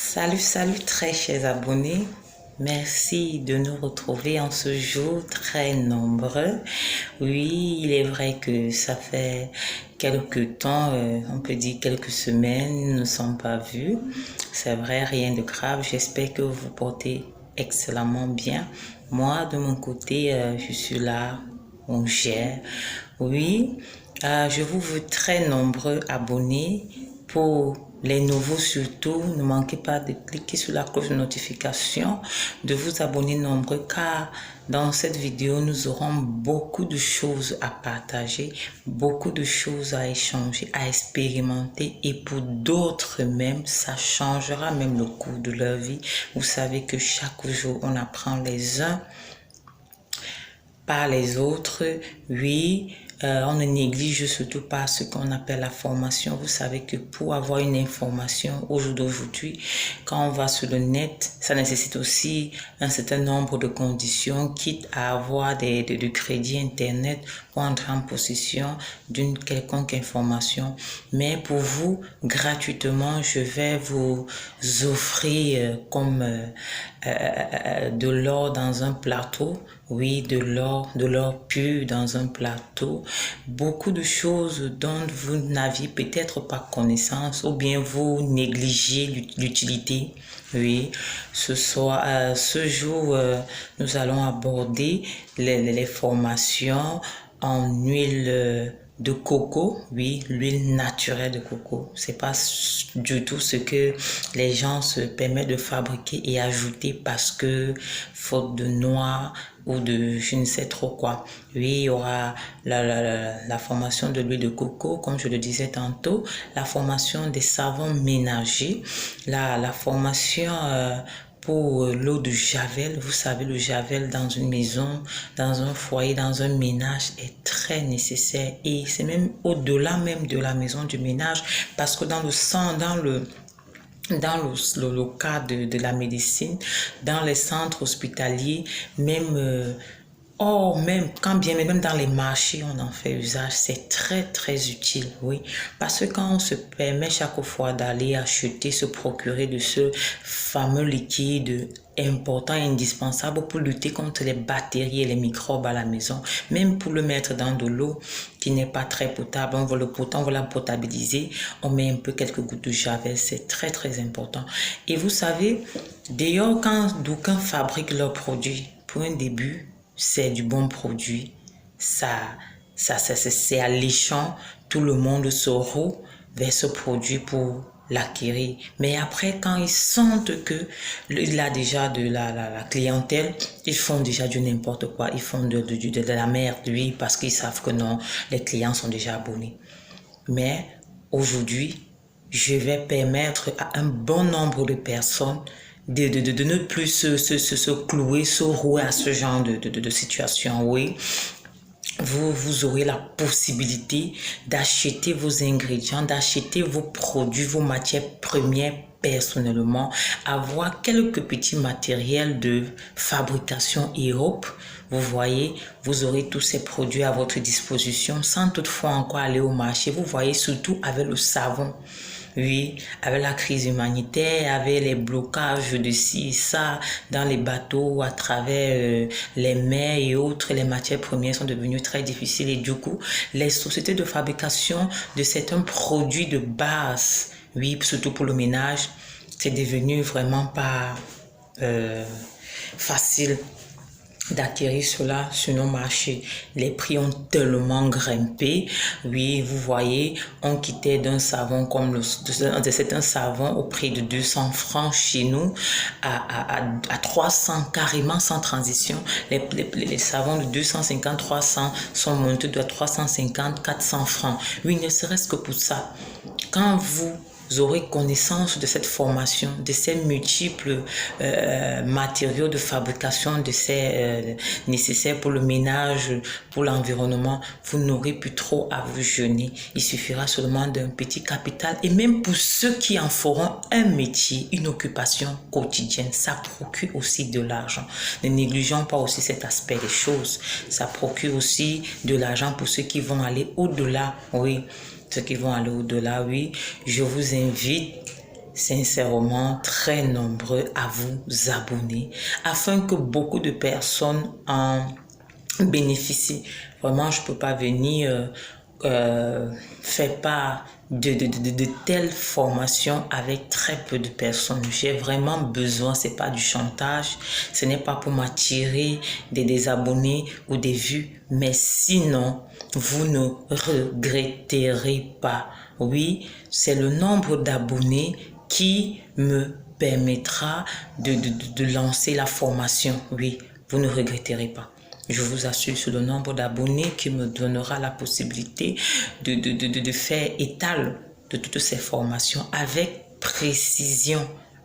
Salut très chers abonnés. Merci de nous retrouver en ce jour très nombreux. Oui, il est vrai que ça fait quelques temps, on peut dire quelques semaines, nous ne sommes pas vus. C'est vrai, rien de grave. J'espère que vous vous portez excellemment bien. Moi, de mon côté, je suis là, on gère. Oui, je vous veux très nombreux abonnés. Pour les nouveaux surtout, ne manquez pas de cliquer sur la cloche de notification, de vous abonner nombreux car dans cette vidéo, nous aurons beaucoup de choses à partager, beaucoup de choses à échanger, à expérimenter et pour d'autres même, ça changera même le cours de leur vie. Vous savez que chaque jour, on apprend les uns par les autres, oui. On ne néglige surtout pas ce qu'on appelle la formation. Vous savez que pour avoir une information au jour d'aujourd'hui, quand on va sur le net, ça nécessite aussi un certain nombre de conditions, quitte à avoir de crédits Internet pour entrer en possession d'une quelconque information. Mais pour vous, gratuitement, je vais vous offrir comme de l'or dans un plateau. Oui, de l'or pur dans un plateau. Beaucoup de choses dont vous n'aviez peut-être pas connaissance ou bien vous négligez l'utilité. Oui, ce jour, nous allons aborder les formations en huile de coco, oui, l'huile naturelle de coco. C'est pas du tout ce que les gens se permettent de fabriquer et ajouter parce que faute de noix ou de je ne sais trop quoi. Oui, il y aura la formation de l'huile de coco, comme je le disais tantôt, la formation des savons ménagers, la formation pour l'eau de Javel. Vous savez, le Javel dans une maison, dans un foyer, dans un ménage est très nécessaire et c'est même au-delà même de la maison du ménage parce que dans le cas de la médecine, dans les centres hospitaliers, même même quand bien même dans les marchés, on en fait usage, c'est très utile, oui. Parce que quand on se permet chaque fois d'aller acheter, se procurer de ce fameux liquide important et indispensable pour lutter contre les bactéries et les microbes à la maison, même pour le mettre dans de l'eau qui n'est pas très potable, on va la potabiliser, on met un peu quelques gouttes de javel, c'est très important. Et vous savez, d'ailleurs, quand d'aucuns fabriquent leurs produits, pour un début, c'est du bon produit, c'est alléchant, tout le monde se roule vers ce produit pour l'acquérir. Mais après, quand ils sentent que il a déjà de la clientèle, ils font déjà du n'importe quoi, ils font de la merde, oui, parce qu'ils savent que non, les clients sont déjà abonnés. Mais aujourd'hui, je vais permettre à un bon nombre de personnes de ne plus se clouer, se rouer à ce genre de situation, oui. Vous aurez la possibilité d'acheter vos ingrédients, d'acheter vos produits, vos matières premières personnellement, avoir quelques petits matériels de fabrication Europe. Vous voyez, vous aurez tous ces produits à votre disposition sans toutefois encore aller au marché. Vous voyez, surtout avec le savon. Oui, avec la crise humanitaire, avec les blocages de ci et ça dans les bateaux à travers les mers et autres, les matières premières sont devenues très difficiles et du coup, les sociétés de fabrication de certains produits de base, oui, surtout pour le ménage, c'est devenu vraiment pas facile d'acquérir cela sur nos marchés. Les prix ont tellement grimpé. Oui, vous voyez, on quittait d'un savon comme c'est un savon au prix de 200 francs chez nous à 300 carrément sans transition. Les savons de 250, 300 sont montés de 350, 400 francs. Oui, ne serait-ce que pour ça. Quand vous aurez connaissance de cette formation, de ces multiples matériaux de fabrication, de ces nécessaires pour le ménage, pour l'environnement, vous n'aurez plus trop à vous jeûner. Il suffira seulement d'un petit capital et même pour ceux qui en feront un métier, une occupation quotidienne, ça procure aussi de l'argent. Ne négligeons pas aussi cet aspect des choses. Ça procure aussi de l'argent pour ceux qui vont aller au-delà, oui. Ceux qui vont aller au-delà, oui, je vous invite, sincèrement très nombreux à vous abonner afin que beaucoup de personnes en bénéficient. Vraiment, je ne peux pas venir faire part de telles formations avec très peu de personnes. J'ai vraiment besoin, c'est pas du chantage, ce n'est pas pour m'attirer des abonnés ou des vues, mais sinon, vous ne regretterez pas. Oui, c'est le nombre d'abonnés qui me permettra de lancer la formation. Oui, vous ne regretterez pas. Je vous assure, sur le nombre d'abonnés qui me donnera la possibilité de faire étal de toutes ces formations avec précision,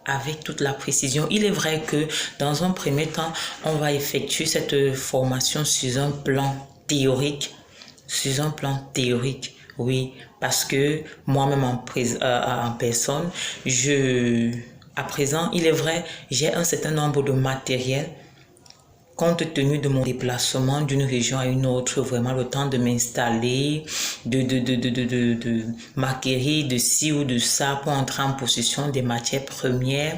avec toute la précision. Il est vrai que dans un premier temps, on va effectuer cette formation sur un plan théorique. Sur un plan théorique, oui, parce que moi-même en personne, à présent, il est vrai, j'ai un certain nombre de matériel. Compte tenu de mon déplacement d'une région à une autre, vraiment le temps de m'installer, de m'acquérir de ci ou de ça pour entrer en possession des matières premières,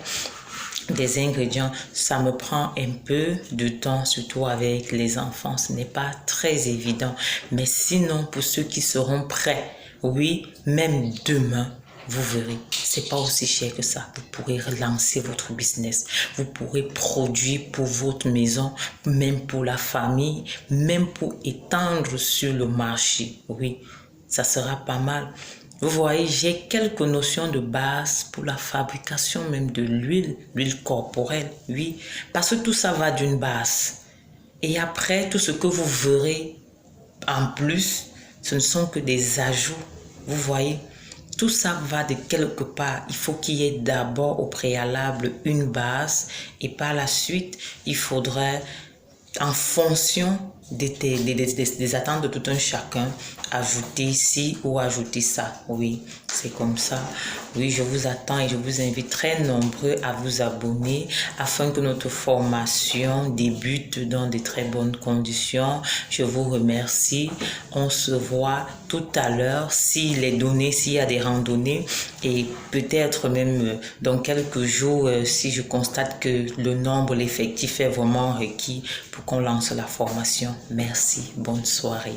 des ingrédients, ça me prend un peu de temps, surtout avec les enfants. Ce n'est pas très évident. Mais sinon, pour ceux qui seront prêts, oui, même demain, vous verrez, c'est pas aussi cher que ça. Vous pourrez relancer votre business. Vous pourrez produire pour votre maison, même pour la famille, même pour étendre sur le marché. Oui, ça sera pas mal. Vous voyez, j'ai quelques notions de base pour la fabrication même de l'huile corporelle. Oui, parce que tout ça va d'une base. Et après, tout ce que vous verrez en plus, ce ne sont que des ajouts. Vous voyez, tout ça va de quelque part. Il faut qu'il y ait d'abord au préalable une base et par la suite, il faudrait, en fonction des attentes de tout un chacun, ajouter ci ou ajouter ça. Oui, c'est comme ça. Oui, je vous attends et je vous invite très nombreux à vous abonner afin que notre formation débute dans de très bonnes conditions. Je vous remercie. On se voit tout à l'heure s'il est donné, s'il y a des randonnées et peut-être même dans quelques jours si je constate que le nombre, l'effectif est vraiment requis pour qu'on lance la formation. Merci. Bonne soirée.